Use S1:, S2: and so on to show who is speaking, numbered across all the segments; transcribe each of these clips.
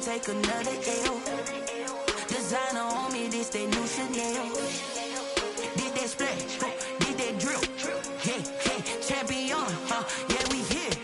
S1: take another L. Designer on me, this they new Chanel. Did that splash, did that drill. Yeah, champion, yeah, we here.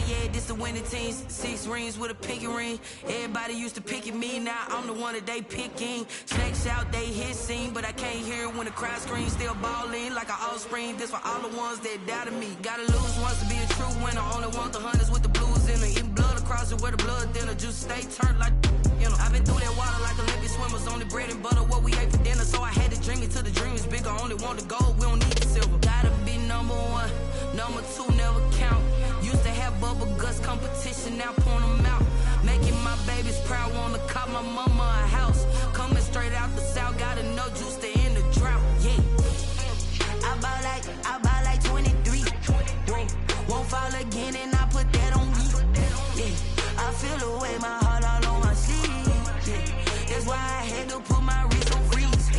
S1: Yeah, this the winning team. 6 rings with a pinky ring. Everybody used to pick at me, now I'm the one that they picking. Snakes out, they hit scene, but I can't hear it when the crowd screams. Still balling like an offspring. This for all the ones that doubted me. Gotta lose once to be a true winner. Only want the hunters with the blues in it. Eating blood across it where the blood thinner. Juice stay turned like, you know. I've been through that water like Olympic swimmers. Only bread and butter, what we ate for dinner. So I had to dream it till the dream is bigger. Only want the gold, we don't need the silver. Gotta be number 1, number 2 never count. Used to have bubble guts competition, now point them out. Making my babies proud, wanna cop my mama a house. Coming straight out the south, gotta know juice to end the drought. Yeah, I buy like 23. Won't fall again, and I put that on me. Yeah, I feel the way, my heart all on my sleeve. Yeah, that's why I had to put my wrist on freeze.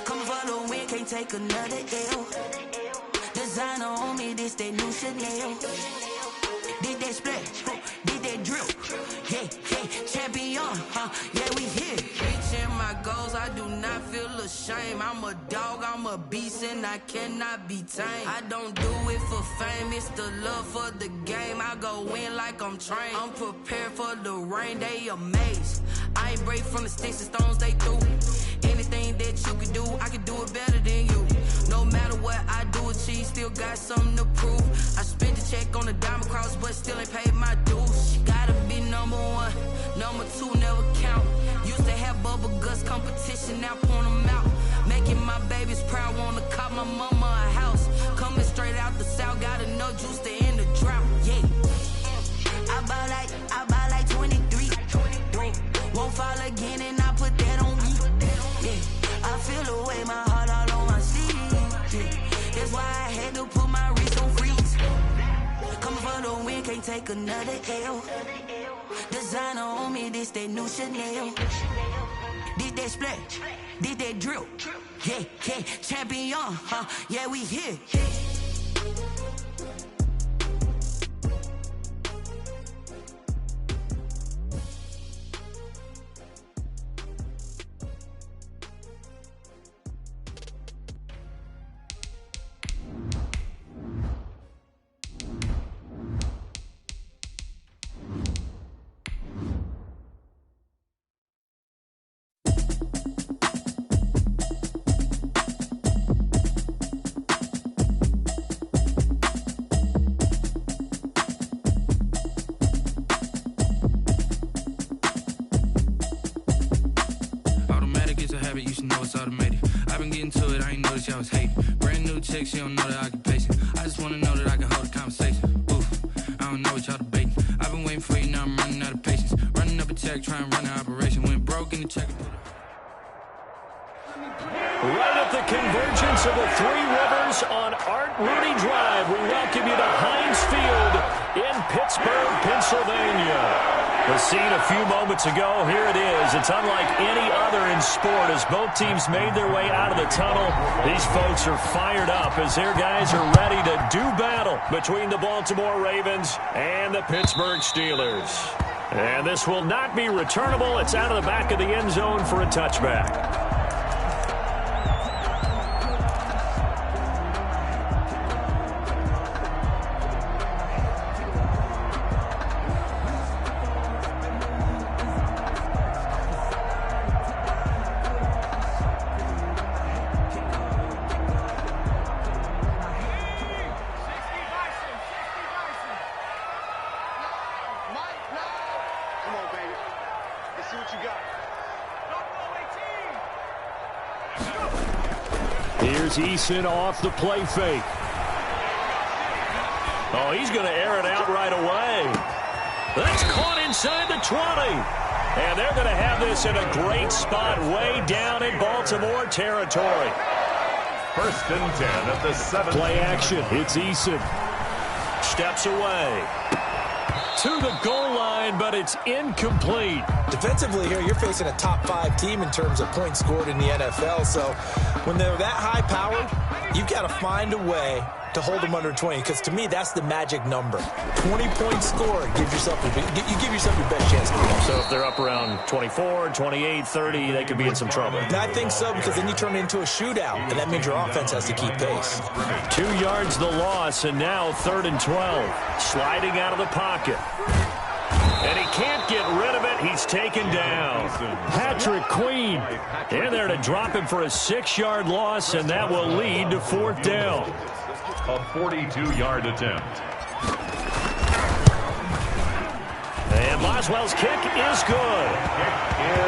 S1: Come for the win, can't take another L. Designer on me, this that new Chanel. Did that splash, did that drill. Yeah, champion, yeah, we here. Reaching my goals, I do not feel ashamed. I'm a dog, I'm a beast, and I cannot be tamed. I don't do it for fame, it's the love for the game. I go in like I'm trained. I'm prepared for the rain, they amazed. I ain't break from the sticks and stones they threw. Anything that you can do, I can do it better than you. No matter what I do, achieve, still got something to prove. I spent the check on the diamond cross, but still ain't paid my dues. Gotta be number 1, number 2 never count. Used to have bubble guts competition, now point them out. Making my babies proud, wanna cop my mama a house. Coming straight out the south, gotta know juice to end the drought. Yeah, I buy like 23. Won't fall again, and I put that on me. Yeah, I feel the way, my heart all on my sleeve. Yeah, that's why I had to put my wrist on freeze. Coming for the win, can't take another L. Designer on me, this that new Chanel. Did that splash, did that drill. Yeah, champion, yeah, we here.
S2: You should know it's automated. I've been getting to it, I ain't noticed y'all was hating. Brand new chick, she don't know the occupation. I just wanna know that I can hold a conversation. Oof, I don't know what y'all debating. I've been waiting for you, now I'm running out of patience. Running up a check, trying to run an operation. Went broke in the check.
S3: Right at the convergence of the Three Rivers on Art Rooney Drive, we welcome you to Heinz Field in Pittsburgh, Pennsylvania. The scene a few moments ago, here it is. It's unlike any other in sport as both teams made their way out of the tunnel. These folks are fired up as their guys are ready to do battle between the Baltimore Ravens and the Pittsburgh Steelers. And this will not be returnable. It's out of the back of the end zone for a touchback. Here's Eason off the play fake. Oh, he's going to air it out right away. That's caught inside the 20. And they're going to have this in a great spot way down in Baltimore territory.
S4: 1st and 10 at the 7.
S3: Play action. It's Eason. Steps away. To the goal line, but it's incomplete.
S5: Defensively here, you're facing a top 5 team in terms of points scored in the NFL. So when they're that high-powered, you've got to find a way to hold them under 20, because to me, that's the magic number. 20-point score, you give yourself your best chance to win.
S3: So if they're up around 24, 28, 30, they could be in some trouble.
S5: I think so, because then you turn it into a shootout, and that means your offense has to keep pace.
S3: 2 yards the loss, and now 3rd and 12. Sliding out of the pocket. And he can't get rid of it. He's taken down. Patrick Queen in there to drop him for a 6-yard loss, and that will lead to 4th down.
S4: A 42-yard attempt.
S3: And Boswell's kick is good.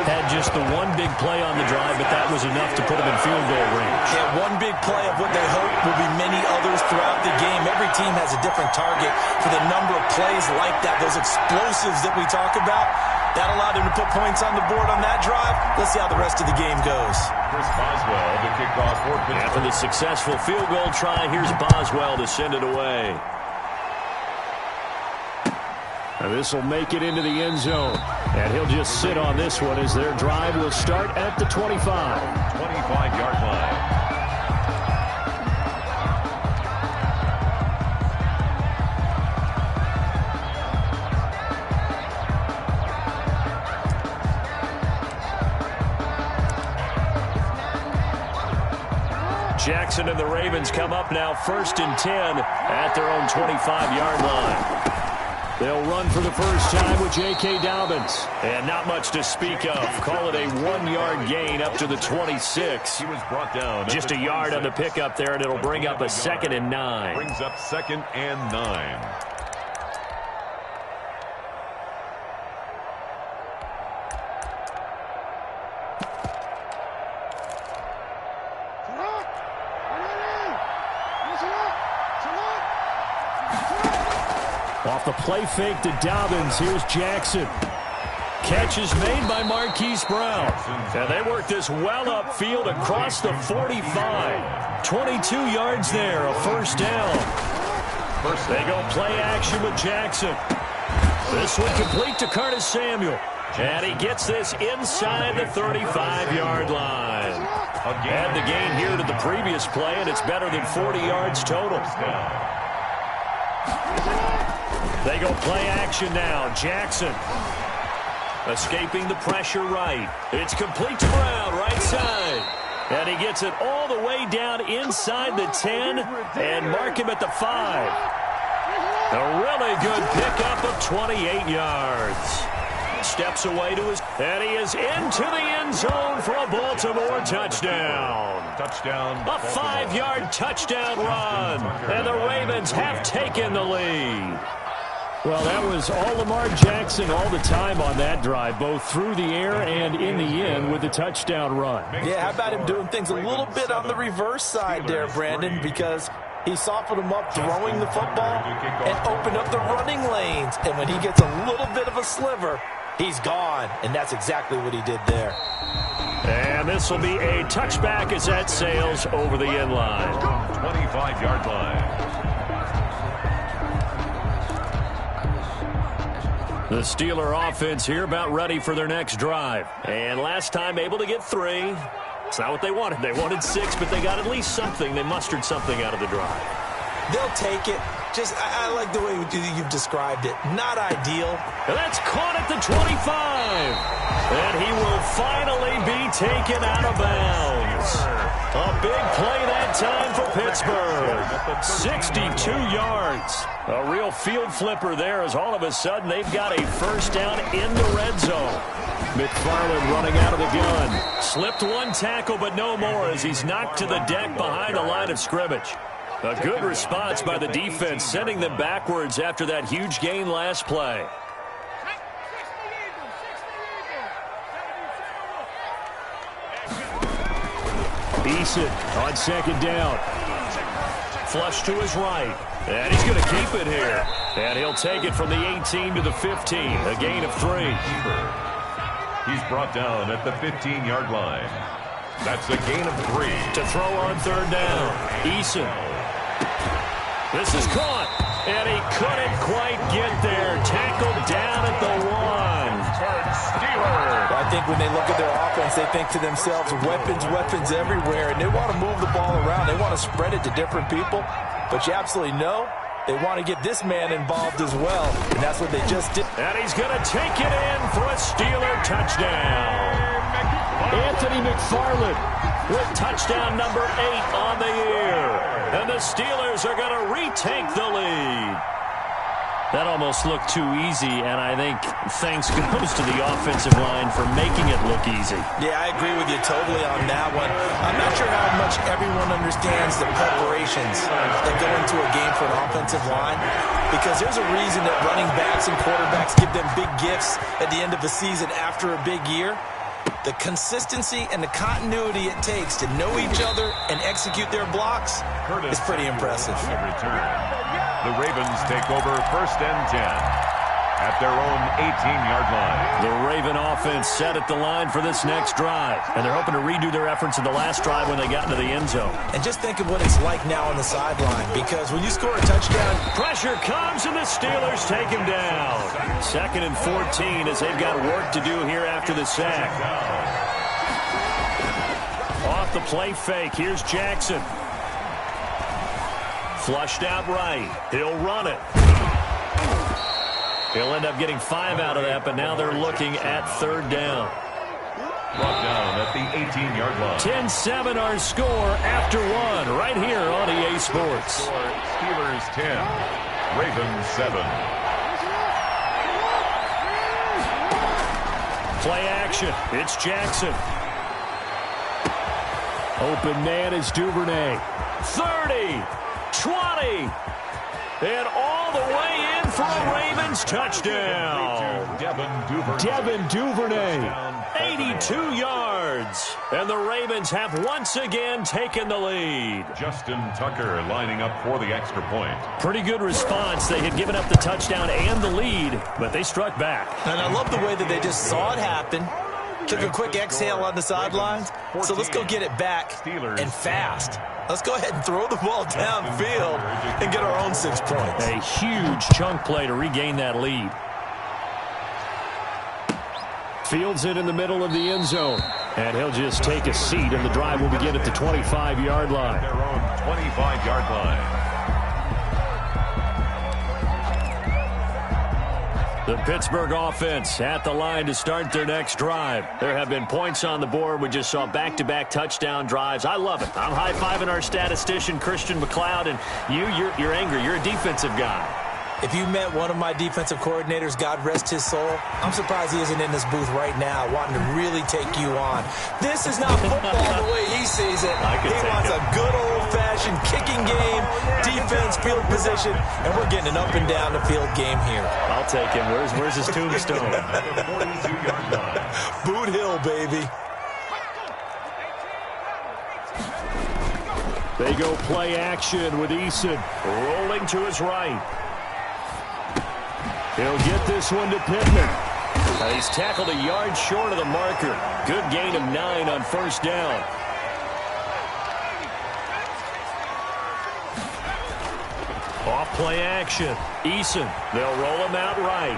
S3: Had just the one big play on the drive, but that was enough to put him in field goal range.
S5: Yeah, one big play of what they hope will be many others throughout the game. Every team has a different target for the number of plays like that, those explosives that we talk about. That allowed him to put points on the board on that drive. Let's see how the rest of the game goes.
S4: Chris Boswell to kick off for Pittsburgh.
S3: After the successful field goal try, here's Boswell to send it away. This will make it into the end zone. And he'll just sit on this one as their drive will start at the 25.
S4: 25-yard line.
S3: Jackson and the Ravens come up now 1st and 10 at their own 25-yard line. They'll run for the first time with J.K. Dobbins. And not much to speak of. Call it a 1-yard gain up to the 26.
S4: He was brought down.
S3: Just a yard on the pickup there, and it'll bring up a 2nd and 9.
S4: Brings up 2nd and 9.
S3: Off the play fake to Dobbins, here's Jackson. Catch is made by Marquise Brown. And they work this well upfield across the 45. 22 yards there, a 1st down. They go play action with Jackson. This one complete to Curtis Samuel. And he gets this inside the 35-yard line. Add the gain here to the previous play, and it's better than 40 yards total. They go play action now. Jackson escaping the pressure right. It's complete to Brown, right side. And he gets it all the way down inside the 10 and mark him at the 5. A really good pickup of 28 yards. Steps away to his, and he is into the end zone for a Baltimore touchdown.
S4: Touchdown.
S3: A 5-yard touchdown run. And the Ravens have taken the lead. Well, that was all Lamar Jackson all the time on that drive, both through the air and in the end with the touchdown run.
S5: Yeah, how about him doing things a little bit on the reverse side there, Brandon, because he softened him up throwing the football and opened up the running lanes. And when he gets a little bit of a sliver, he's gone. And that's exactly what he did there.
S3: And this will be a touchback as that sails over the end line.
S4: 25-yard line.
S3: The Steeler offense here about ready for their next drive. And last time able to get 3. It's not what they wanted. They wanted 6, but they got at least something. They mustered something out of the drive.
S5: They'll take it. Just, I like the way you've described it. Not ideal.
S3: And that's caught at the 25. And he will finally be taken out of bounds. A big play that time for Pittsburgh. 62 yards. A real field flipper there as all of a sudden they've got a 1st down in the red zone. McFarland running out of the gun. Slipped one tackle, but no more as he's knocked to the deck behind the line of scrimmage. A good response by the defense, sending them backwards after that huge gain last play. Eason on 2nd down. Flush to his right. And he's going to keep it here. And he'll take it from the 18 to the 15. A gain of 3.
S4: He's brought down at the 15-yard line. That's a gain of 3.
S3: To throw on 3rd down. Eason. This is caught. And he couldn't quite get there. Tackled down at the 1.
S5: Well, I think when they look at their offense, they think to themselves, weapons, weapons everywhere, and they want to move the ball around. They want to spread it to different people. But you absolutely know they want to get this man involved as well, and that's what they just did.
S3: And he's going to take it in for a Steeler touchdown. Anthony McFarland with touchdown number 8 on the year. And the Steelers are going to retake the lead. That almost looked too easy, and I think thanks goes to the offensive line for making it look easy.
S5: Yeah, I agree with you totally on that one. I'm not sure how much everyone understands the preparations that go into a game for an offensive line, because there's a reason that running backs and quarterbacks give them big gifts at the end of the season after a big year. The consistency and the continuity it takes to know each other and execute their blocks is pretty impressive.
S4: The Ravens take over 1st and 10 at their own 18-yard line.
S3: The Raven offense set at the line for this next drive, and they're hoping to redo their efforts in the last drive when they got into the end zone.
S5: And just think of what it's like now on the sideline, because when you score a touchdown,
S3: pressure comes and the Steelers take him down. 2nd and 14 as they've got work to do here after the sack. Off the play fake, here's Jackson. Flushed out right. He'll run it. He'll end up getting 5 out of that, but now they're looking at 3rd down.
S4: Brought down at the 18-yard line.
S3: 10-7 our score after 1 right here on EA Sports.
S4: Steelers 10, Ravens 7.
S3: Play action. It's Jackson. Open man is Duvernay. 30. 20, and all the way in for a Ravens touchdown. Devin Duvernay, 82 yards, and the Ravens have once again taken the lead.
S4: Justin Tucker lining up for the extra point.
S3: Pretty good response. They had given up the touchdown and the lead, but they struck back.
S5: And I love the way that they just saw it happen. Took a quick exhale on the sidelines. So let's go get it back and fast. Let's go ahead and throw the ball downfield and get our own 6 points.
S3: A huge chunk play to regain that lead. Fields it in the middle of the end zone. And he'll just take a seat, and the drive will begin at the 25-yard line.
S4: Their own 25-yard line.
S3: The Pittsburgh offense at the line to start their next drive. There have been points on the board. We just saw back-to-back touchdown drives. I love it. I'm high-fiving our statistician, Christian McLeod, and you're angry. You're a defensive guy.
S5: If you met one of my defensive coordinators, God rest his soul, I'm surprised he isn't in this booth right now wanting to really take you on. This is not football the way he sees it. He wants a good old-fashioned kicking game, defense, field position, and we're getting an up-and-down the field game here.
S3: I'll take him. Where's his tombstone?
S5: Boot Hill, baby.
S3: They go play action with Eason rolling to his right. He'll get this one to Pittman. He's tackled a yard short of the marker. Good gain of 9 on 1st down. Off play action. Eason. They'll roll him out right.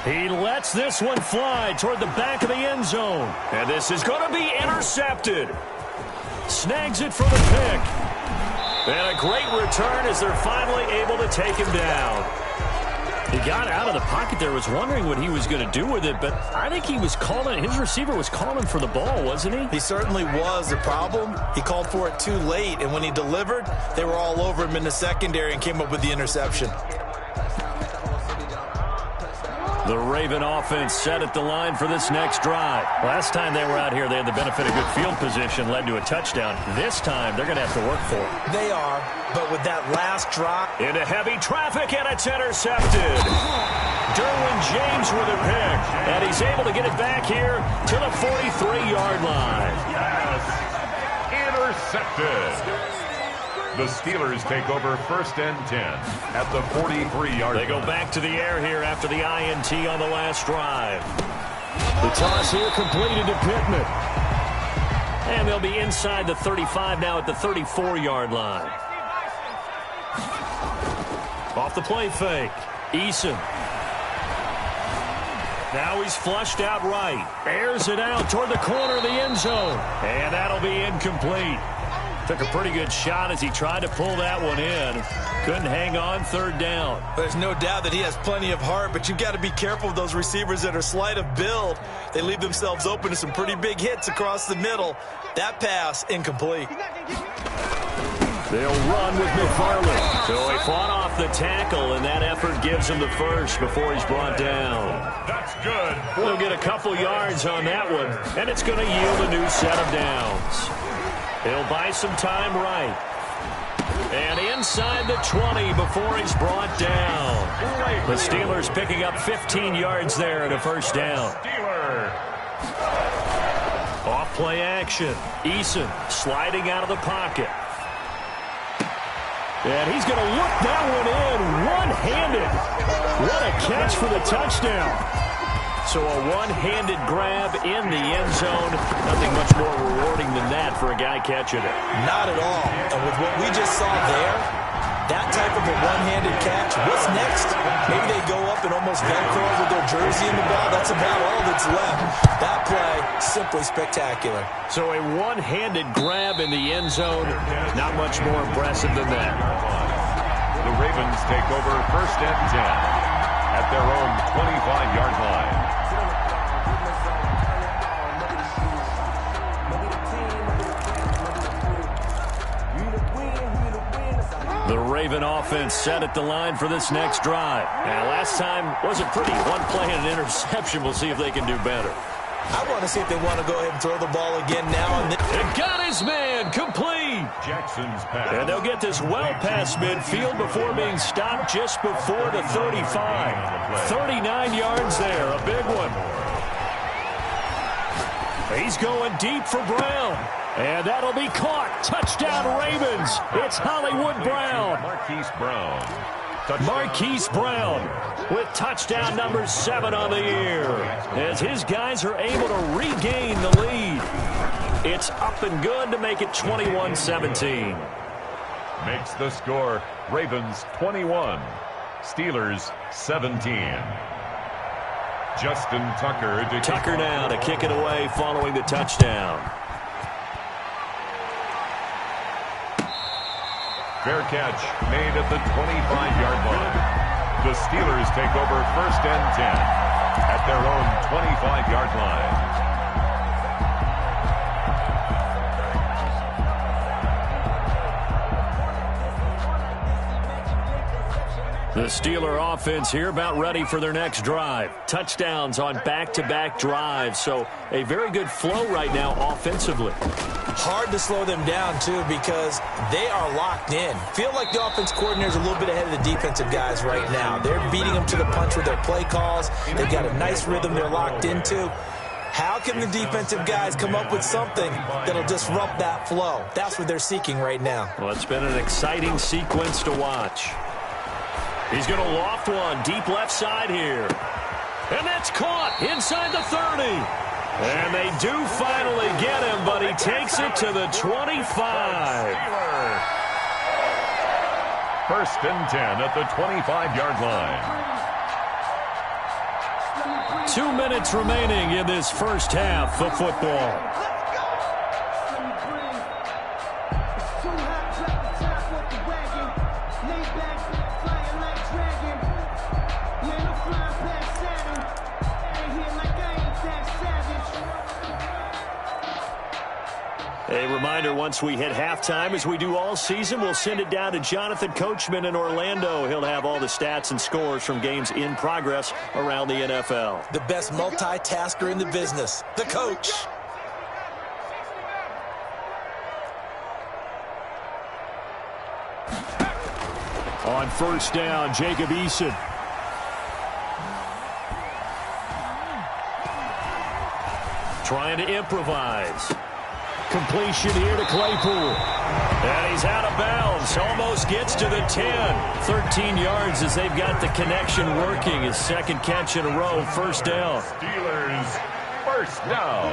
S3: He lets this one fly toward the back of the end zone. And this is going to be intercepted. Snags it for the pick. And a great return as they're finally able to take him down. He got out of the pocket there, was wondering what he was going to do with it, but I think he was calling, his receiver was calling for the ball, wasn't he?
S5: He certainly was. The problem, he called for it too late, and when he delivered, they were all over him in the secondary and came up with the interception.
S3: The Raven offense set at the line for this next drive. Last time they were out here, they had the benefit of good field position, led to a touchdown. This time, they're going to have to work for it.
S5: They are, but with that last drop.
S3: Into heavy traffic, and it's intercepted. Derwin James with a pick, and he's able to get it back here to the 43-yard line.
S4: Yes, intercepted. The Steelers take over 1st and 10 at the 43-yard line.
S3: They go back to the air here after the INT on the last drive. The toss here completed to Pittman. And they'll be inside the 35 now at the 34-yard line. Off the play fake. Eason. Now he's flushed out right. Airs it out toward the corner of the end zone. And that'll be incomplete. Took a pretty good shot as he tried to pull that one in. Couldn't hang on third down.
S5: There's no doubt that he has plenty of heart, but you've got to be careful of those receivers that are slight of build. They leave themselves open to some pretty big hits across the middle. That pass, incomplete.
S3: They'll run with McFarland. So he fought off the tackle, and that effort gives him the first before he's brought down.
S4: That's good.
S3: They'll get a couple yards on that one, and it's going to yield a new set of downs. He'll buy some time right. And inside the 20 before he's brought down. The Steelers picking up 15 yards there at a first down. Off play action. Eason sliding out of the pocket. And he's going to look that one in one-handed. What a catch for the touchdown. So a one-handed grab in the end zone. Nothing much more rewarding than that for a guy catching it.
S5: Not at all. And with what we just saw there, that type of a one-handed catch, what's next? Maybe they go up and almost Velcro with their jersey in the ball. That's about all that's left. That play, simply spectacular.
S3: So a one-handed grab in the end zone. Not much more impressive than that.
S4: The Ravens take over first and 10 at their own 25-yard line.
S3: The Raven offense set at the line for this next drive. Now, last time wasn't pretty. One play and an interception. We'll see if they can do better.
S5: I want to see if they want to go ahead and throw the ball again now. And
S3: it got his man complete.
S4: Jackson's pass.
S3: And they'll get this well past midfield before being stopped just before the 35. 39 yards there. A big one. He's going deep for Brown. And that'll be caught. Touchdown Ravens. It's Hollywood Brown.
S4: Marquise Brown. Touchdown.
S3: Marquise Brown with touchdown number 7 on the year. As his guys are able to regain the lead. It's up and good to make it 21-17.
S4: Makes the score Ravens 21, Steelers 17. Justin Tucker to
S3: Tucker now to kick it away following the touchdown.
S4: Fair catch made at the 25-yard line. The Steelers take over first and 10 at their own 25-yard line.
S3: The Steeler offense here about ready for their next drive. Touchdowns on back-to-back drives, so a very good flow right now offensively.
S5: hard to slow them down, too, because they are locked in. Feel like the offense coordinator is a little bit ahead of the defensive guys right now. They're beating them to the punch with their play calls. They've got a nice rhythm they're locked into. How can the defensive guys come up with something that'll disrupt that flow? That's what they're seeking right now.
S3: Well, it's been an exciting sequence to watch. He's going to loft one deep left side here. And that's caught inside the 30. And they do finally get him, but he takes it to the 25.
S4: First and 10 at the 25-yard line.
S3: 2 minutes remaining in this first half of football. A reminder, once we hit halftime, as we do all season, we'll send it down to Jonathan Coachman in Orlando. He'll have all the stats and scores from games in progress around the NFL.
S5: The best multitasker in the business, the coach.
S3: On first down, Jacob Eason. Trying to improvise. Completion here to Claypool. And he's out of bounds. Almost gets to the 10. 13 yards as they've got the connection working. His second catch in a row. First down.
S4: Steelers first down.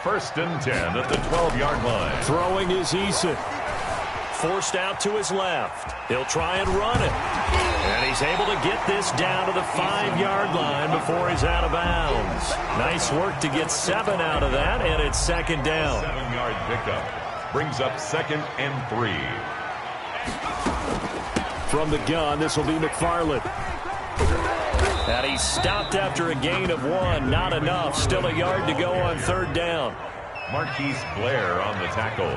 S4: First and 10 at the 12-yard line.
S3: Throwing is Eason. Forced out to his left. He'll try and run it. And he's able to get this down to the 5-yard line before he's out of bounds. Nice work to get 7 out of that, and it's second down.
S4: 7-yard pickup. Brings up 2nd and 3.
S3: From the gun, this will be McFarland. And he's stopped after a gain of 1. Not enough. Still a yard to go on 3rd down.
S4: Marquise Blair on the tackle.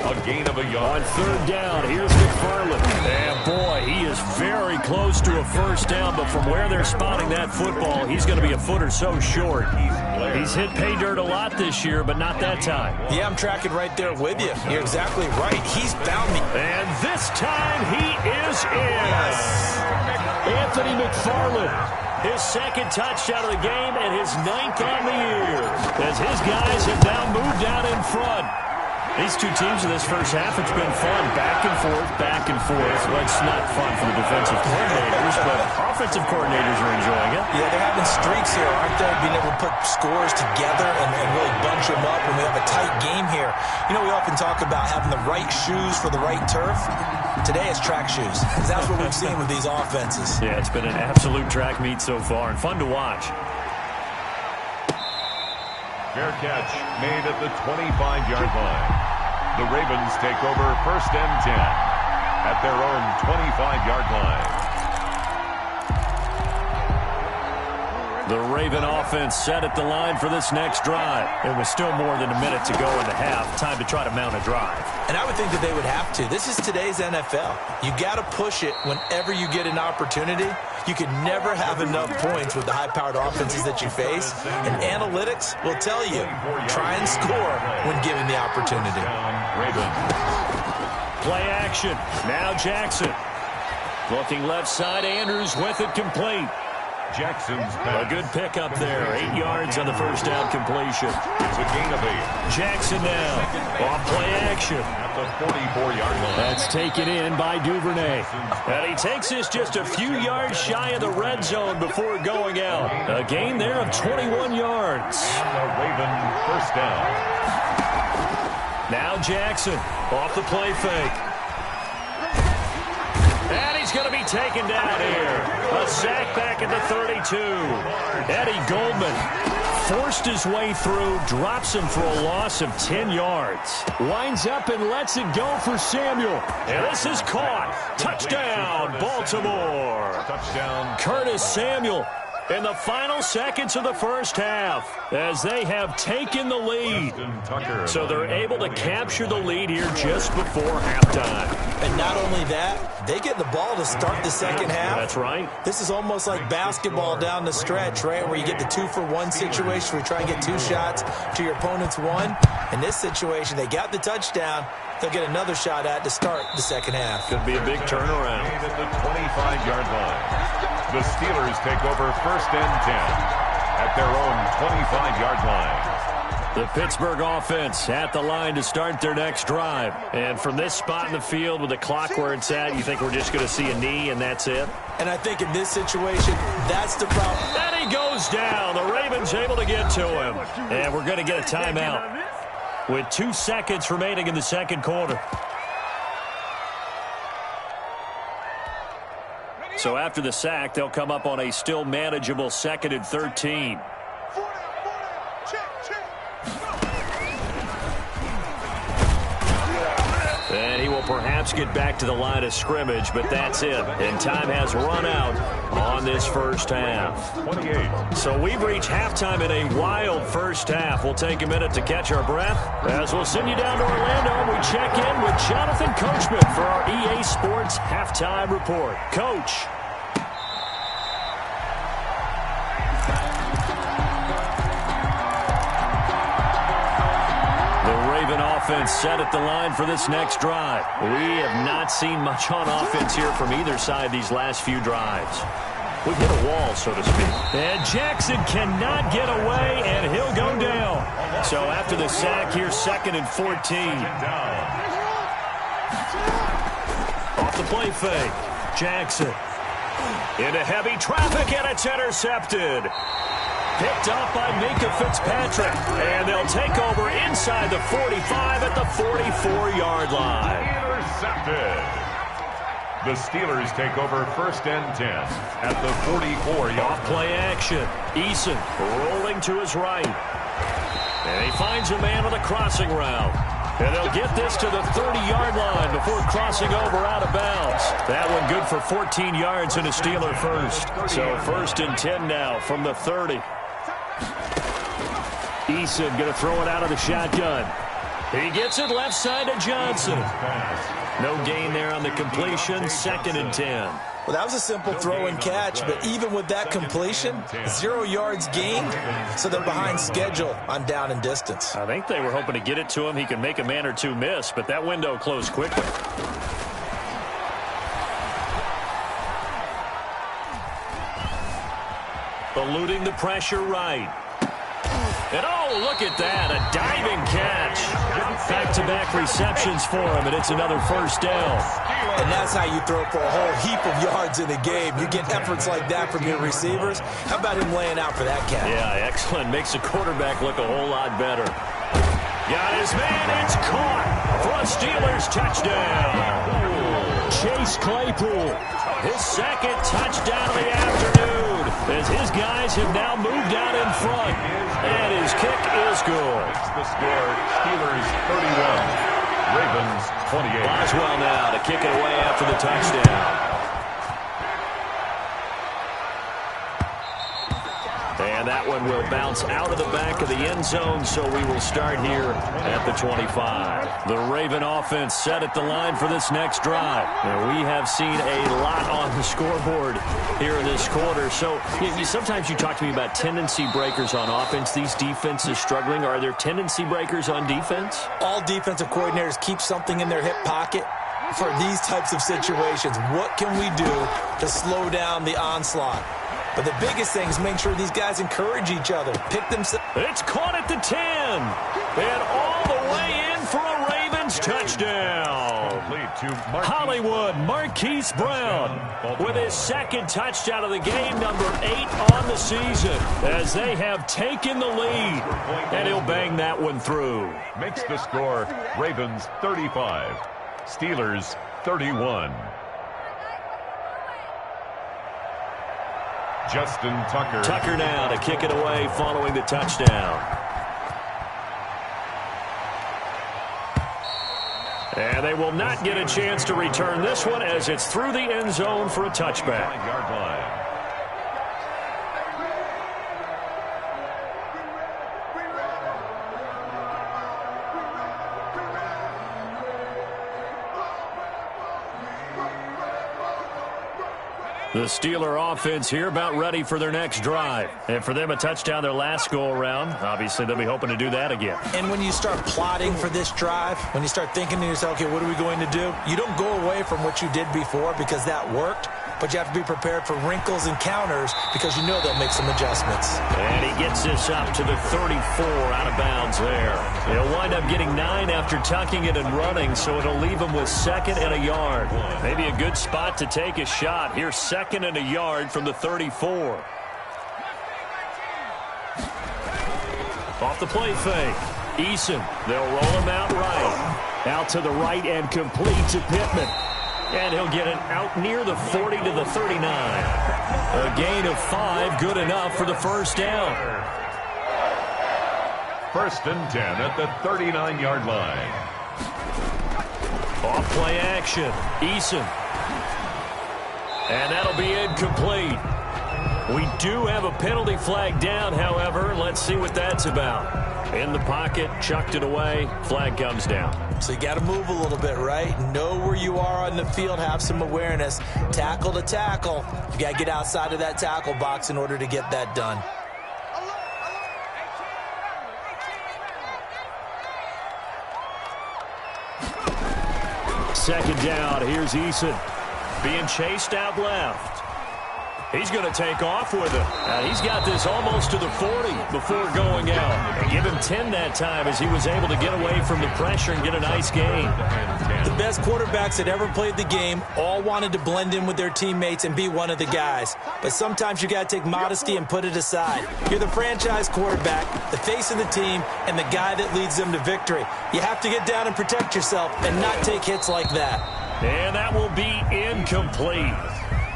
S4: A gain of a yard.
S3: On 3rd down, here's McFarland. And boy, he is very close to a 1st down, but from where they're spotting that football, he's going to be a foot or so short. He's hit pay dirt a lot this year, but not that time.
S5: Yeah, I'm tracking right there with you. You're exactly right. He's bound me.
S3: And this time he is in.
S5: Yes.
S3: Anthony McFarland, his 2nd touchdown of the game and his 9th on the year, as his guys have now moved out in front. These two teams in this first half, it's been fun. Back and forth, back and forth. Well, it's not fun for the defensive coordinators, but offensive coordinators are enjoying it.
S5: Yeah, they're having streaks here, aren't they? Being able to put scores together and really bunch them up when we have a tight game here. You know, we often talk about having the right shoes for the right turf. Today it's track shoes. That's what we've seen with these offenses.
S3: Yeah, it's been an absolute track meet so far and fun to watch.
S4: Fair catch made at the 25-yard line. The Ravens take over 1st and 10 at their own 25-yard line.
S3: The Raven offense set at the line for this next drive. It was still more than a minute to go in the half. Time to try to mount a drive.
S5: And I would think that they would have to. This is today's NFL. You got to push it whenever you get an opportunity. You can never have enough points with the high-powered offenses that you face. And analytics will tell you, try and score when given the opportunity.
S3: Play action. Now Jackson. Looking left side, Andrews with it complete.
S4: Jackson's
S3: pass. A good pickup there. 8 yards on the 1st down completion.
S4: It's a gain of 8.
S3: Jackson now. Off play action.
S4: At the 44-yard line.
S3: That's taken in by Duvernay. And he takes this just a few yards shy of the red zone before going out. A gain there of 21 yards.
S4: And the Raven 1st down.
S3: Now Jackson off the play fake. And he's going to be taken down here. A sack back at the 32. Eddie Goldman forced his way through, drops him for a loss of 10 yards. Winds up and lets it go for Samuel. And this is caught. Touchdown, Baltimore.
S4: Touchdown.
S3: Curtis Samuel in the final seconds of the first half as they have taken the lead. So they're able to capture the lead here just before halftime.
S5: And not only that, they get the ball to start the second half.
S3: That's right.
S5: This is almost like basketball down the stretch, right, where you get the 2-for-1 situation where you try and get 2 shots to your opponent's 1. In this situation, they got the touchdown. They'll get another shot at to start the second half.
S3: Could be a big turnaround.
S4: At the 25-yard line. The Steelers take over 1st and 10 at their own 25-yard line.
S3: The Pittsburgh offense at the line to start their next drive. And from this spot in the field with the clock where it's at, you think we're just going to see a knee and that's it?
S5: And I think in this situation, that's the problem.
S3: And he goes down. The Ravens able to get to him. And we're going to get a timeout with 2 seconds remaining in the second quarter. So after the sack, they'll come up on a still manageable 2nd and 13. And he will perhaps get back to the line of scrimmage, but that's it. And time has run out on this first half.
S4: 28.
S3: So we've reached halftime in a wild first half. We'll take a minute to catch our breath as we'll send you down to Orlando and we check in with Jonathan Coachman for our EA Sports Halftime Report. Coach. Offense set at the line for this next drive. We have not seen much on offense here from either side these last few drives. We've hit a wall, so to speak. And Jackson cannot get away, and he'll go down. So after the sack, here's 2nd and 14. Off the play fake. Jackson into heavy traffic, and it's intercepted. Picked up by Minka Fitzpatrick. And they'll take over inside the 45 at the 44-yard line.
S4: Intercepted. The Steelers take over 1st and 10 at the 44-yard line.
S3: Off play action. Eason rolling to his right. And he finds a man on the crossing route. And they'll get this to the 30-yard line before crossing over out of bounds. That one good for 14 yards and a Steeler first. So 1st and 10 now from the 30. Eason going to throw it out of the shotgun. He gets it left side to Johnson. No gain there on the completion. 2nd and 10.
S5: Well, that was a simple throw and catch, but even with that completion, 0 yards gained, so they're behind schedule on down and distance.
S3: I think they were hoping to get it to him. He could make a man or two miss, but that window closed quickly. Eluding the pressure right. And oh, look at that, a diving catch. Back-to-back receptions for him, and it's another 1st down.
S5: And that's how you throw for a whole heap of yards in a game. You get efforts like that from your receivers. How about him laying out for that catch?
S3: Yeah, excellent. Makes the quarterback look a whole lot better. Got his man, it's caught for a Steelers touchdown. Chase Claypool, his 2nd touchdown of the afternoon, as his guys have now moved out in front. And his kick is good.
S4: The score, Steelers 31, Ravens 28.
S3: Boswell now to kick it away after the touchdown. And that one will bounce out of the back of the end zone, so we will start here at the 25. The Raven offense set at the line for this next drive. Now, we have seen a lot on the scoreboard here in this quarter. So sometimes you talk to me about tendency breakers on offense. These defenses struggling. Are there tendency breakers on defense?
S5: All defensive coordinators keep something in their hip pocket for these types of situations. What can we do to slow down the onslaught? But the biggest thing is make sure these guys encourage each other. Pick themselves.
S3: It's caught at the 10. And all the way in for a Ravens touchdown. Hollywood Marquise Brown with his 2nd touchdown of the game, number 8 on the season, as they have taken the lead. And he'll bang that one through.
S4: Makes the score, Ravens 35, Steelers 31. Justin Tucker.
S3: Tucker now to kick it away following the touchdown. And they will not get a chance to return this one as it's through the end zone for a touchback.
S4: Yard line.
S3: The Steeler offense here about ready for their next drive. And for them, a touchdown their last go-around. Obviously, they'll be hoping to do that again.
S5: And when you start plotting for this drive, when you start thinking to yourself, okay, what are we going to do? You don't go away from what you did before because that worked, but you have to be prepared for wrinkles and counters because you know they'll make some adjustments.
S3: And he gets this up to the 34 out of bounds there. He'll wind up getting 9 after tucking it and running, so it'll leave him with 2nd and a yard. Maybe a good spot to take a shot. Here's 2nd and a yard from the 34. Off the play fake. Eason, they'll roll him out right. Out to the right and complete to Pittman. And he'll get it out near the 40 to the 39. A gain of 5, good enough for the 1st down.
S4: 1st and 10 at the 39-yard line.
S3: Off play action. Eason. And that'll be incomplete. We do have a penalty flag down, however. Let's see what that's about. In the pocket, chucked it away, flag comes down.
S5: So you got to move a little bit, right? Know where you are on the field, have some awareness. Tackle to tackle. You got to get outside of that tackle box in order to get that done.
S3: Second down, here's Eason. Being chased out left. He's going to take off with it. He's got this almost to the 40 before going out. And give him 10 that time as he was able to get away from the pressure and get a nice gain.
S5: The best quarterbacks that ever played the game all wanted to blend in with their teammates and be one of the guys. But sometimes you got to take modesty and put it aside. You're the franchise quarterback, the face of the team, and the guy that leads them to victory. You have to get down and protect yourself and not take hits like that.
S3: And that will be incomplete.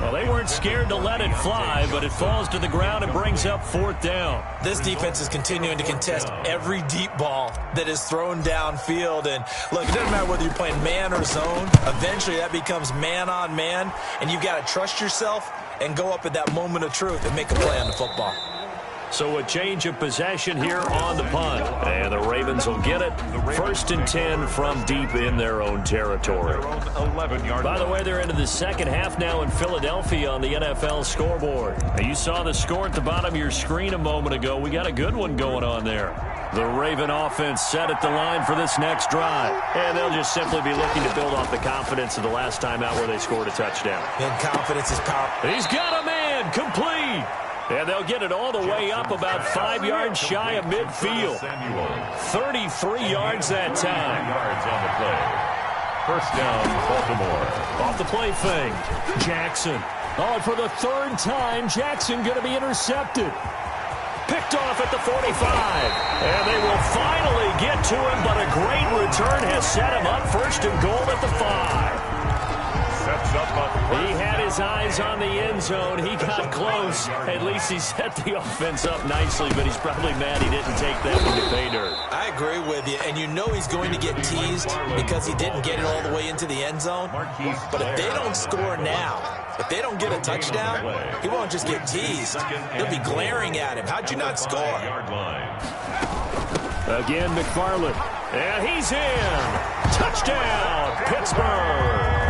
S3: Well, they weren't scared to let it fly, but it falls to the ground and brings up 4th down.
S5: This defense is continuing to contest every deep ball that is thrown downfield. And, look, it doesn't matter whether you're playing man or zone. Eventually, that becomes man on man, and you've got to trust yourself and go up at that moment of truth and make a play on the football.
S3: So a change of possession here on the punt. And the Ravens will get it. 1st and 10 from deep in their own territory. By the way, they're into the second half now in Philadelphia on the NFL scoreboard. Now, you saw the score at the bottom of your screen a moment ago. We got a good one going on there. The Raven offense set at the line for this next drive. And they'll just simply be looking to build off the confidence of the last time out where they scored a touchdown.
S5: And confidence is powerful.
S3: He's got a man complete. And they'll get it all the way up about 5 yards shy of midfield. 33 yards that time.
S4: Yards on the play. 1st down, Baltimore.
S3: Off the play fake. Jackson. Oh, for the 3rd time, Jackson going to be intercepted. Picked off at the 45. And they will finally get to him, but a great return has set him up 1st and goal at the 5. He had his eyes on the end zone. He got close. At least he set the offense up nicely, but he's probably mad he didn't take that one to pay dirt.
S5: I agree with you, and you know he's going to get teased because he didn't get it all the way into the end zone. But if they don't score now, if they don't get a touchdown, he won't just get teased. He'll be glaring at him. How'd you not score?
S3: Again, McFarland. And he's in. Touchdown, Pittsburgh.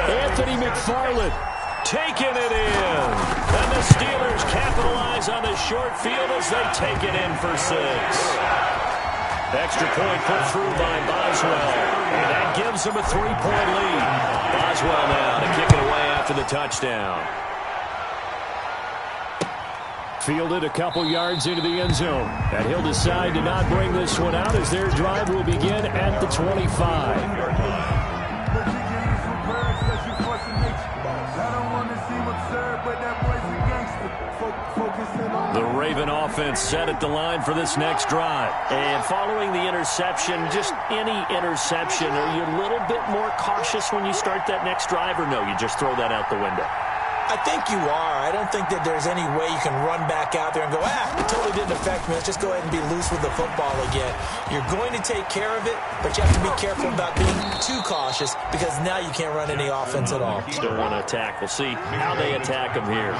S3: Anthony McFarland taking it in. And the Steelers capitalize on the short field as they take it in for 6. Extra point put through by Boswell. And that gives them a 3-point lead. Boswell now to kick it away after the touchdown. Fielded a couple yards into the end zone. And he'll decide to not bring this one out as their drive will begin at the 25. The Raven offense set at the line for this next drive. And following the interception, just any interception, are you a little bit more cautious when you start that next drive, or no, you just throw that out the window?
S5: I think you are. I don't think that there's any way you can run back out there and go, it totally didn't affect me. Let's just go ahead and be loose with the football again. You're going to take care of it, but you have to be careful about being too cautious because now you can't run any offense at all.
S3: Still want to attack. We'll see how they attack him here.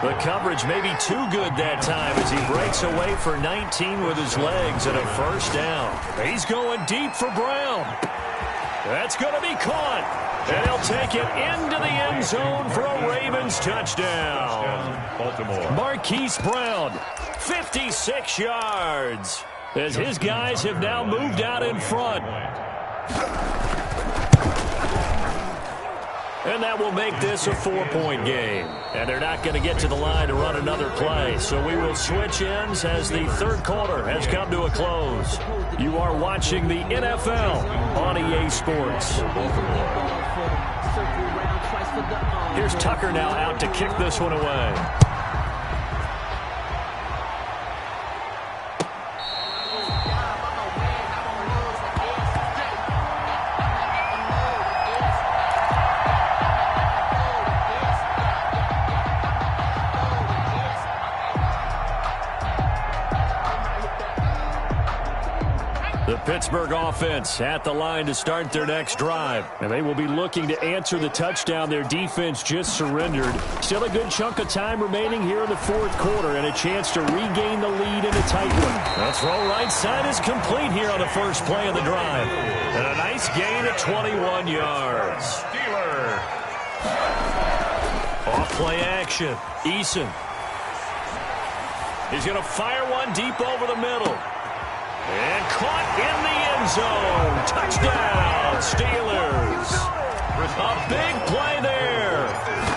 S3: The coverage may be too good that time as he breaks away for 19 with his legs and a 1st down. He's going deep for Brown. That's going to be caught. And he'll take it into the end zone for a Ravens touchdown.
S4: Baltimore.
S3: Marquise Brown, 56 yards, as his guys have now moved out in front. And that will make this a 4-point game. And they're not going to get to the line to run another play. So we will switch ends as the 3rd quarter has come to a close. You are watching the NFL on EA Sports. Here's Tucker now out to kick this one away. The Pittsburgh offense at the line to start their next drive. And they will be looking to answer the touchdown their defense just surrendered. Still a good chunk of time remaining here in the 4th quarter and a chance to regain the lead in a tight one. The throw right side is complete here on the first play of the drive. And a nice gain of 21 yards.
S4: Steelers.
S3: Off play action. Eason. He's going to fire one deep over the middle. And caught in the end zone. Touchdown, Steelers. A big play there.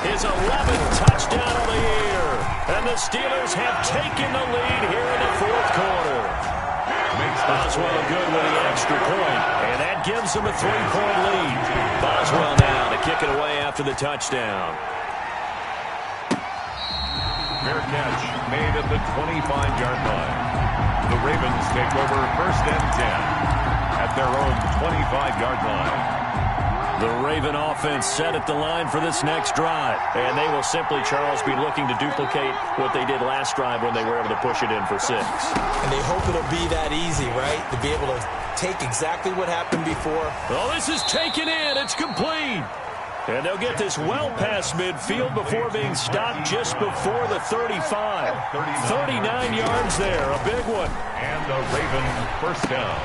S3: His 11th touchdown of the year. And the Steelers have taken the lead here in the 4th quarter. Boswell good with the extra point. And that gives them a 3-point lead. Boswell now to kick it away after the touchdown.
S4: Fair catch made at the 25-yard line. The Ravens take over 1st and 10 at their own 25-yard line.
S3: The Raven offense set at the line for this next drive.
S6: And they will simply, Charles, be looking to duplicate what they did last drive when they were able to push it in for 6.
S5: And they hope it'll be that easy, right? To be able to take exactly what happened before.
S3: Oh, this is taken in. It's complete. And they'll get this well past midfield before being stopped just before the 35. 39 yards there, a big one.
S4: And the Ravens first down.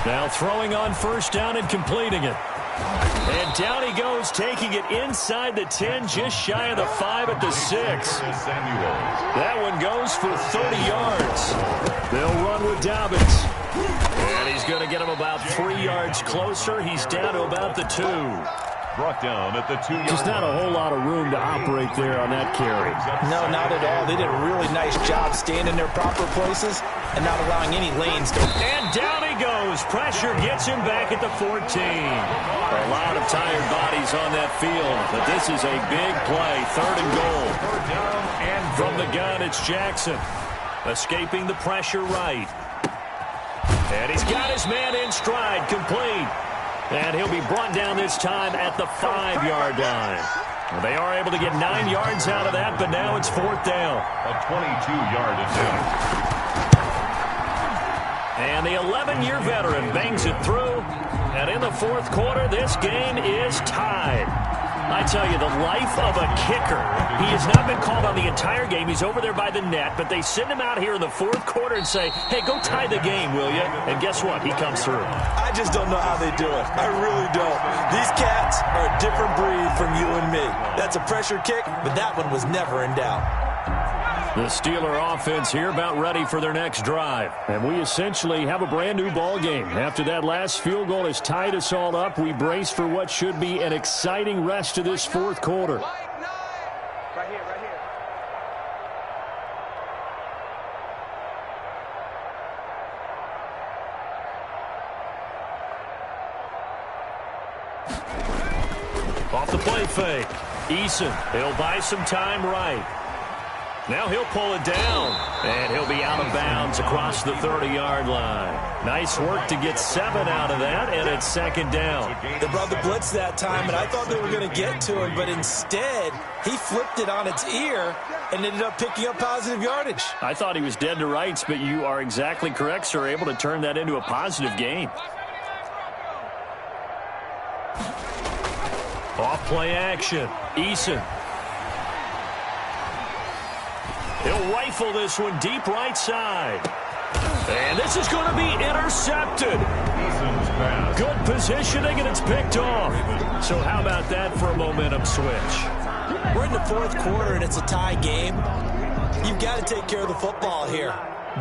S3: Now throwing on first down and completing it. And down he goes, taking it inside the 10, just shy of the 5 at the 6. That one goes for 30 yards. They'll run with Dobbins. And he's going to get him about 3 yards closer. He's down to about the 2.
S4: Brought down at the 2-yard line.
S3: Just not a whole lot of room to operate there on that carry.
S5: No, not at all. They did a really nice job staying in their proper places and not allowing any lanes to.
S3: And down he goes. Pressure gets him back at the 14. A lot of tired bodies on that field, but this is a big play. 3rd and goal. From the gun, it's Jackson. Escaping the pressure right. And he's got his man in stride, complete. And he'll be brought down this time at the 5-yard line. Well, they are able to get 9 yards out of that, but now it's 4th down.
S4: A 22-yard attempt.
S3: And the 11-year veteran bangs it through. And in the 4th quarter, this game is tied. I tell you, the life of a kicker. He has not been called on the entire game. He's over there by the net, but they send him out here in the 4th quarter and say, hey, go tie the game, will you? And guess what? He comes through.
S5: I just don't know how they do it. I really don't. These cats are a different breed from you and me. That's a pressure kick, but that one was never in doubt.
S3: The Steeler offense here about ready for their next drive. And we essentially have a brand new ball game. After that last field goal has tied us all up, we brace for what should be an exciting rest of this 4th quarter.
S7: Right here, right here.
S3: Off the play fake. Eason, he'll buy some time right. Now he'll pull it down, and he'll be out of bounds across the 30-yard line. Nice work to get 7 out of that, and it's 2nd down.
S5: They brought the blitz that time, and I thought they were going to get to him, but instead he flipped it on its ear and ended up picking up positive yardage.
S3: I thought he was dead to rights, but you are exactly correct, sir, able to turn that into a positive gain. Off-play action. Eason. He'll rifle this one deep right side. And this is going to be intercepted. Good positioning, and it's picked off. So how about that for a momentum switch?
S5: We're in the 4th quarter, and it's a tie game. You've got to take care of the football here.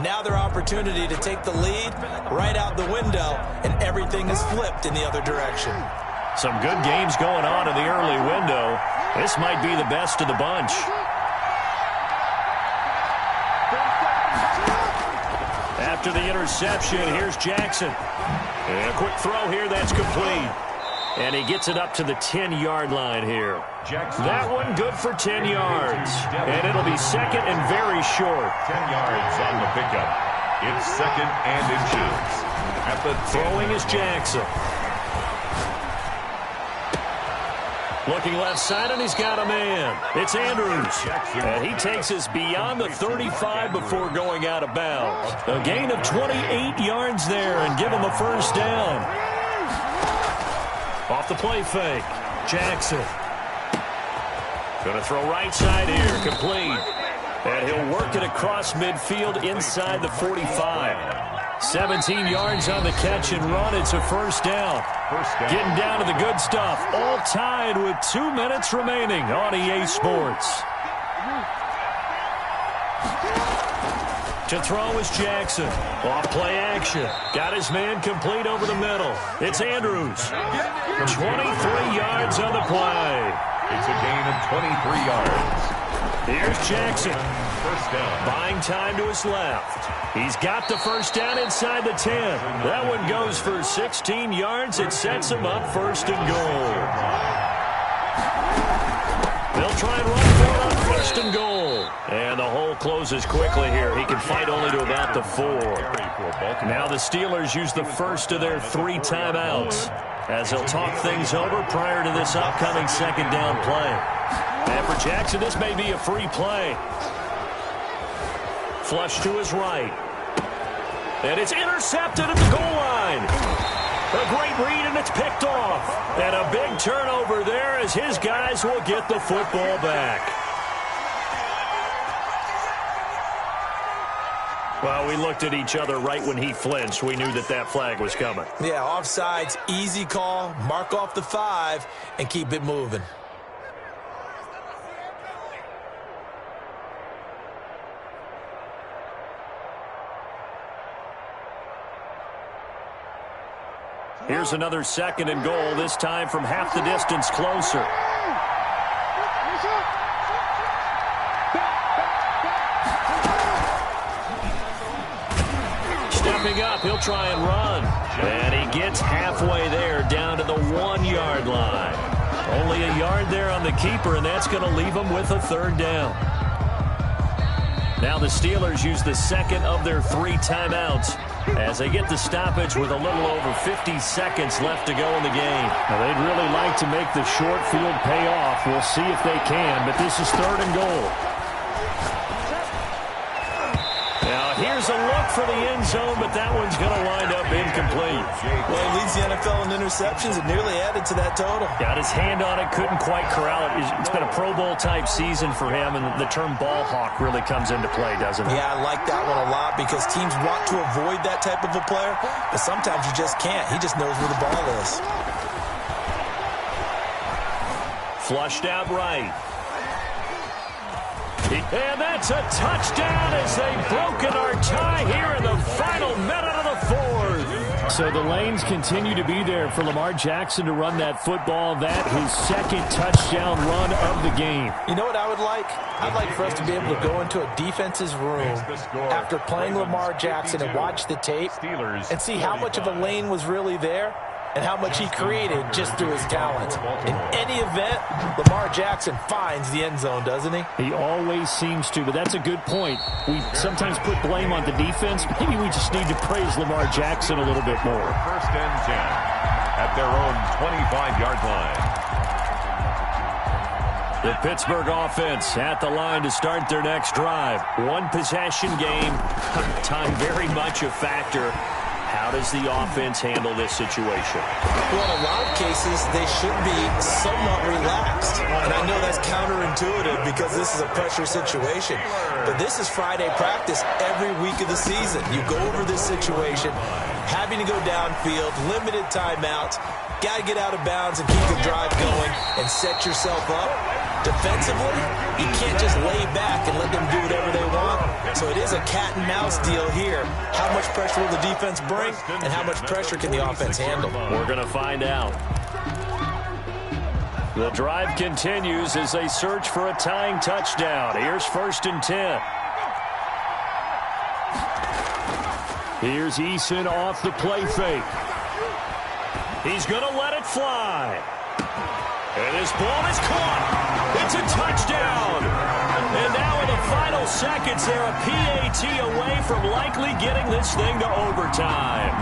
S5: Now their opportunity to take the lead right out the window, and everything is flipped in the other direction.
S3: Some good games going on in the early window. This might be the best of the bunch. After the interception, here's Jackson. And a quick throw here, that's complete. And he gets it up to the 10-yard line here. That one good for 10 yards. And it'll be 2nd and very short.
S4: 10 yards on the pickup. It's 2nd and inches. At the
S3: throwing is Jackson. Looking left side, and he's got a man. It's Andrews. And he takes us beyond the 35 before going out of bounds. A gain of 28 yards there and give him a first down. Off the play fake. Jackson. Going to throw right side here. Complete. And he'll work it across midfield inside the 45. 17 yards on the catch and run. It's a first down. Getting down to the good stuff. All tied with 2 minutes remaining on EA Sports. To throw is Jackson. Off play action. Got his man complete over the middle. It's Andrews. 23 yards on the play.
S4: It's a gain of 23 yards.
S3: Here's Jackson.
S4: First down.
S3: Buying time to his left. He's got the first down inside the 10. That one goes for 16 yards. It sets him up 1st and goal. They'll try and run for it on 1st and goal. And the hole closes quickly here. He can fight only to about the 4. Now the Steelers use the first of their 3 timeouts. as he'll talk things over prior to this upcoming second down play. And for Jackson, this may be a free play. Flush to his right. And it's intercepted at the goal line. A great read, and it's picked off. And a big turnover there as his guys will get the football back. Well, we looked at each other right when he flinched. We knew that that flag was coming.
S5: Yeah, offsides, easy call. Mark off the 5 and keep it moving.
S3: Here's another second and goal, this time from half the distance closer. Stepping up, he'll try and run. And he gets halfway there, down to the 1-yard line. Only a yard there on the keeper, and that's going to leave him with a third down. Now the Steelers use the second of their 3 timeouts as they get the stoppage with a little over 50 seconds left to go in the game.
S6: Now, they'd really like to make the short field pay off. We'll see if they can, but this is third and goal.
S3: Now here's a look for the end zone, but that one's going to wind up incomplete.
S5: Well, he leads the NFL in interceptions and nearly added to that total.
S3: Got his hand on it, couldn't quite corral it. It's been a Pro Bowl-type season for him, and the term ball hawk really comes into play, doesn't it?
S5: Yeah, I like that one a lot because teams want to avoid that type of a player, but sometimes you just can't. He just knows where the ball is.
S3: Flushed out right. And that's a touchdown as they've broken our tie here in the final minute of the fourth.
S6: So the lanes continue to be there for Lamar Jackson to run that football. That his second touchdown run of the game.
S5: You know what I would like? I'd like for us to be able to go into a defense's room after playing Lamar Jackson and watch the tape and see how much of a lane was really there and how much he created just through his talent. In any event, Lamar Jackson finds the end zone, doesn't he?
S6: He always seems to, but that's a good point. We sometimes put blame on the defense. Maybe we just need to praise Lamar Jackson a little bit more.
S4: First and 10 at their own 25-yard line.
S3: The Pittsburgh offense at the line to start their next drive. One possession game. Time very much a factor. How does the offense handle this situation?
S5: Well, in a lot of cases, they should be somewhat relaxed. And I know that's counterintuitive because this is a pressure situation. But this is Friday practice every week of the season. You go over this situation, having to go downfield, limited timeouts, got to get out of bounds and keep the drive going and set yourself up. Defensively, you can't just lay back and let them do whatever they want. So it is a cat and mouse deal here. How much pressure will the defense bring, and how much pressure can the offense handle?
S3: We're going to find out. The drive continues as they search for a tying touchdown. Here's first and 10.
S6: Here's Eason off the play fake.
S3: He's going to let it fly. And his ball is caught. It's a touchdown. And now in the final seconds, they're a PAT away from likely getting this thing to overtime.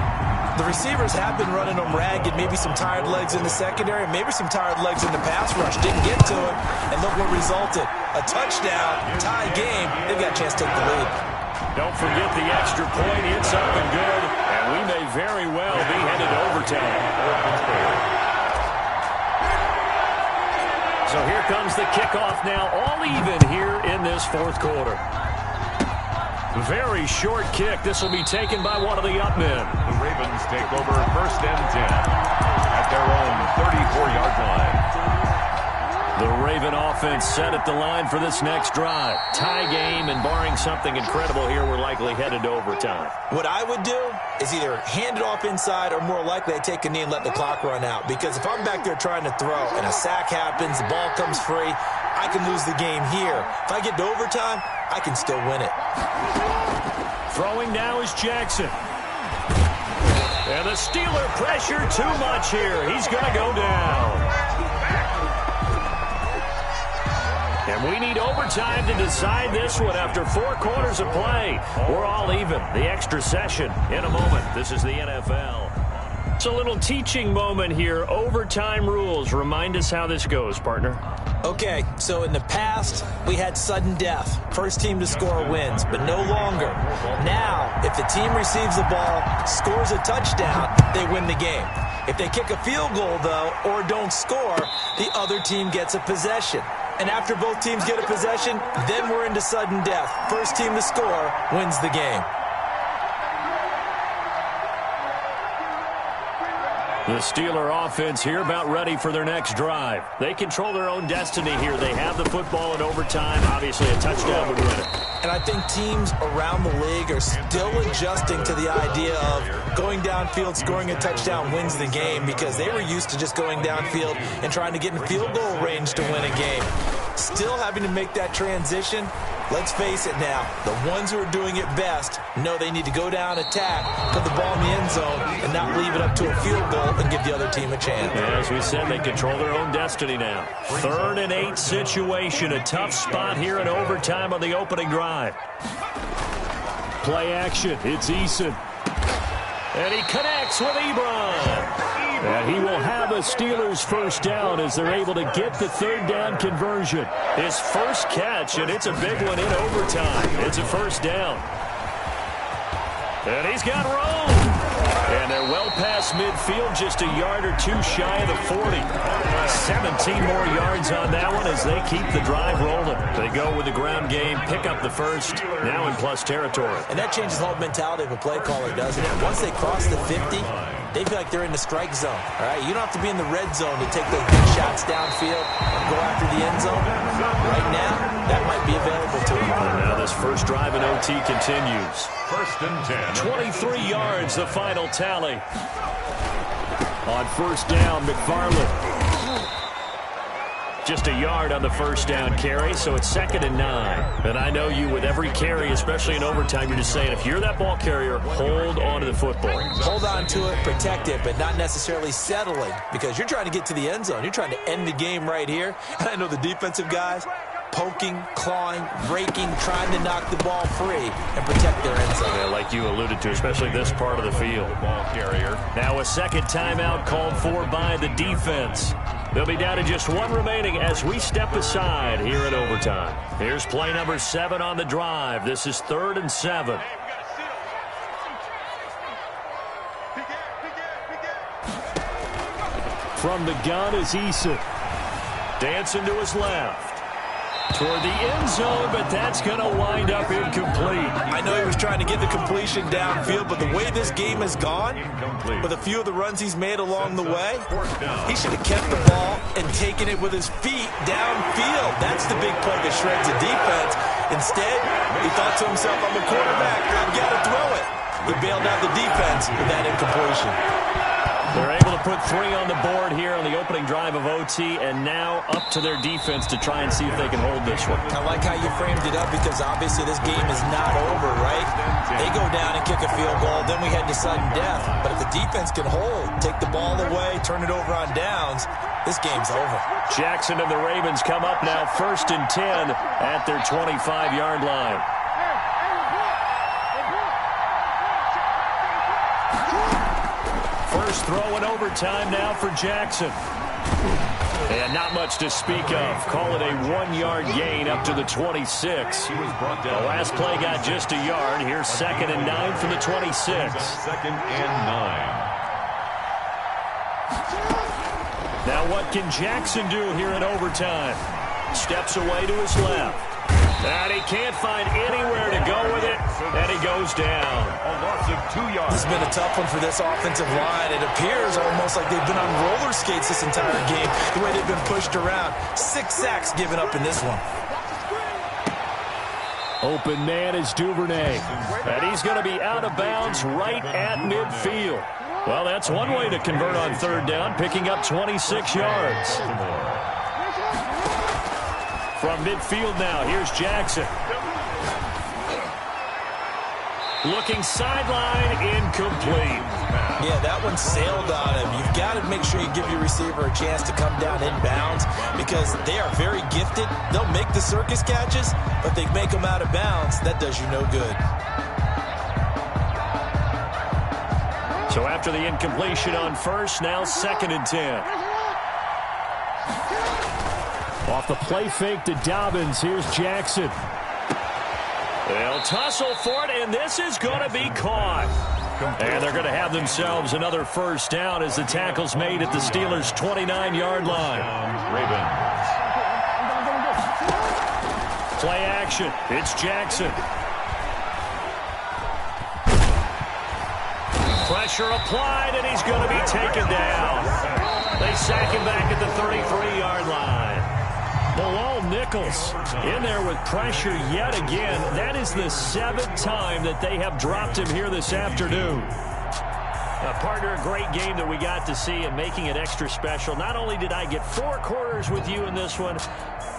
S5: The receivers have been running them ragged, maybe some tired legs in the secondary, maybe some tired legs in the pass rush. Didn't get to it, and look what resulted. A touchdown, tie game. They've got a chance to take the lead.
S3: Don't forget the extra point. It's up and good, and we may very well be headed to overtime. So here comes the kickoff now, all even here in this fourth quarter. Very short kick. This will be taken by one of the up men.
S4: The Ravens take over first and 10 at their own 34-yard line.
S3: The Raven offense set at the line for this next drive. Tie game, and barring something incredible here, we're likely headed to overtime.
S5: What I would do is either hand it off inside or more likely I take a knee and let the clock run out. Because if I'm back there trying to throw and a sack happens, the ball comes free, I can lose the game here. If I get to overtime, I can still win it.
S3: Throwing now is Jackson. And the Steeler pressure too much here. He's going to go down. And we need overtime to decide this one after 4 quarters of play. We're all even. The extra session in a moment. This is the NFL. It's a little teaching moment here. Overtime rules. Remind us how this goes, partner.
S5: Okay, so in the past, we had sudden death. First team to score wins, but no longer. Now, if the team receives the ball, scores a touchdown, they win the game. If they kick a field goal, though, or don't score, the other team gets a possession. And after both teams get a possession, then we're into sudden death. First team to score wins the game.
S3: The Steeler offense here about ready for their next drive. They control their own destiny here. They have the football in overtime. Obviously, a touchdown would win it.
S5: And I think teams around the league are still adjusting to the idea of going downfield, scoring a touchdown wins the game, because they were used to just going downfield and trying to get in field goal range to win a game. Still having to make that transition. Let's face it now, the ones who are doing it best know they need to go down, attack, put the ball in the end zone, and not leave it up to a field goal and give the other team a chance.
S3: Yeah, as we said, they control their own destiny now. 3rd and 8 situation, a tough spot here in overtime on the opening drive.
S6: Play action, it's Eason.
S3: And he connects with Ebron.
S6: And he will have a Steelers first down as they're able to get the 3rd down conversion.
S3: His first catch, and it's a big one in overtime. It's a first down. And he's got room. And they're well past midfield, just a yard or two shy of the 40. 17 more yards on that one as they keep the drive rolling. They go with the ground game, pick up the first, now in plus territory.
S5: And that changes the whole mentality of a play caller, doesn't it? Once they cross the 50, they feel like they're in the strike zone. All right, you don't have to be in the red zone to take those big shots downfield and go after the end zone. Right now, that might be available to them.
S3: And now this first drive in OT continues.
S4: 1st and 10.
S3: 23 yards, the final tally.
S6: On first down, McFarland.
S3: Just a yard on the first down carry, so it's 2nd and 9. And I know you, with every carry, especially in overtime, you're just saying, if you're that ball carrier, hold on to the football.
S5: Hold on to it, protect it, but not necessarily settling, because you're trying to get to the end zone. You're trying to end the game right here. And I know the defensive guys, poking, clawing, raking, trying to knock the ball free and protect their end zone.
S3: Yeah, like you alluded to, especially this part of the field.
S4: Ball carrier.
S3: Now a second timeout called for by the defense. They'll be down to just one remaining as we step aside here in overtime. Here's play number 7 on the drive. This is 3rd and 7.
S6: From the gun is Eason.
S3: Dancing to his left. Toward the end zone, but that's going to wind up incomplete.
S5: I know he was trying to get the completion downfield, but the way this game has gone, with a few of the runs he's made along the way, he should have kept the ball and taken it with his feet downfield. That's the big play that shreds the defense. Instead, he thought to himself, I'm a quarterback, I've got to throw it. He bailed out the defense with that incompletion.
S3: They're able to put 3 on the board here on the opening drive of OT, and now up to their defense to try and see if they can hold this one.
S5: I like how you framed it up, because obviously this game is not over, right? They go down and kick a field goal, then we head to sudden death. But if the defense can hold, take the ball away, turn it over on downs, this game's over. Jackson
S3: and the Ravens come up now 1st and 10 at their 25-yard line. First throw in overtime now for Jackson. And not much to speak of. Call it a 1-yard gain up to the 26. The last play got just a yard. Here's 2nd and 9 from the 26.
S4: 2nd and 9.
S3: Now what can Jackson do here in overtime? Steps away to his left. And he can't find anywhere to go with it, and he goes down.
S4: A loss of 2 yards.
S5: This has been a tough one for this offensive line. It appears almost like they've been on roller skates this entire game, the way they've been pushed around. 6 sacks given up in this one.
S6: Open man is Duvernay.
S3: And he's going to be out of bounds right at midfield. Well, that's one way to convert on 3rd down, picking up 26 yards. From midfield now, here's Jackson. Looking sideline, incomplete.
S5: Yeah, that one sailed on him. You've got to make sure you give your receiver a chance to come down inbounds, because they are very gifted. They'll make the circus catches, but they make them out of bounds. That does you no good.
S3: So after the incompletion on first, now 2nd and 10.
S6: Off the play fake to Dobbins. Here's Jackson.
S3: They'll tussle for it, and this is going to be caught. And they're going to have themselves another first down as the tackle's made at the Steelers' 29-yard line.
S4: Ravens.
S3: Play action. It's Jackson. Pressure applied, and he's going to be taken down. They sack him back at the 33-yard line. Bilal Nichols in there with pressure yet again. That is the 7th time that they have dropped him here this afternoon. Partner, a great game that we got to see and making it extra special. Not only did I get 4 quarters with you in this one,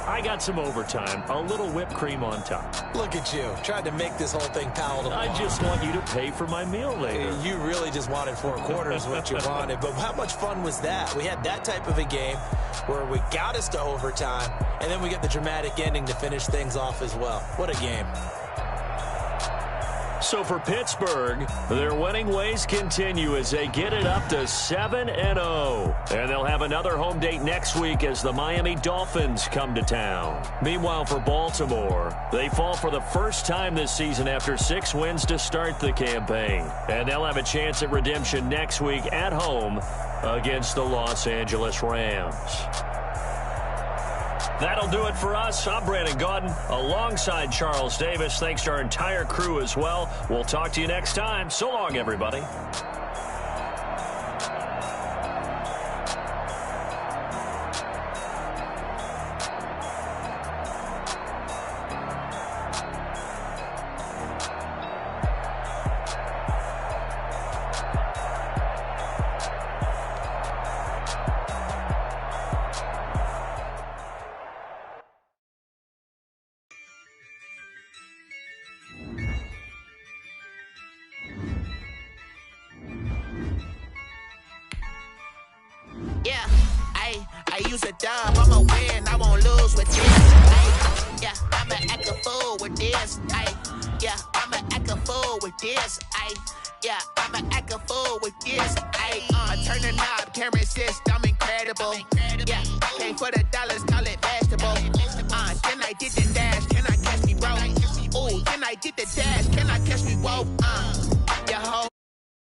S3: I got some overtime, a little whipped cream on top.
S5: Look at you, tried to make this whole thing palatable.
S3: I just want you to pay for my meal later.
S5: You really just wanted 4 quarters what you wanted, but how much fun was that? We had that type of a game where we got us to overtime, and then we get the dramatic ending to finish things off as well. What a game.
S3: So for Pittsburgh, their winning ways continue as they get it up to 7-0. And they'll have another home date next week as the Miami Dolphins come to town. Meanwhile, for Baltimore, they fall for the first time this season after 6 wins to start the campaign. And they'll have a chance at redemption next week at home against the Los Angeles Rams. That'll do it for us. I'm Brandon Gaudin alongside Charles Davis. Thanks to our entire crew as well. We'll talk to you next time. So long, everybody.
S1: Yeah, I use a dub, I'ma win, I won't lose with this. Yeah, I'ma act a fool with this. Yeah, I'ma act a fool with this. Yeah, I'ma act a fool with this. Turn the knob, camera assist, I'm incredible. Yeah, came for the dollars, call it vegetable. Then I did the dash, can I catch me, bro? Ooh, then I did the dash, can I catch me, whoa?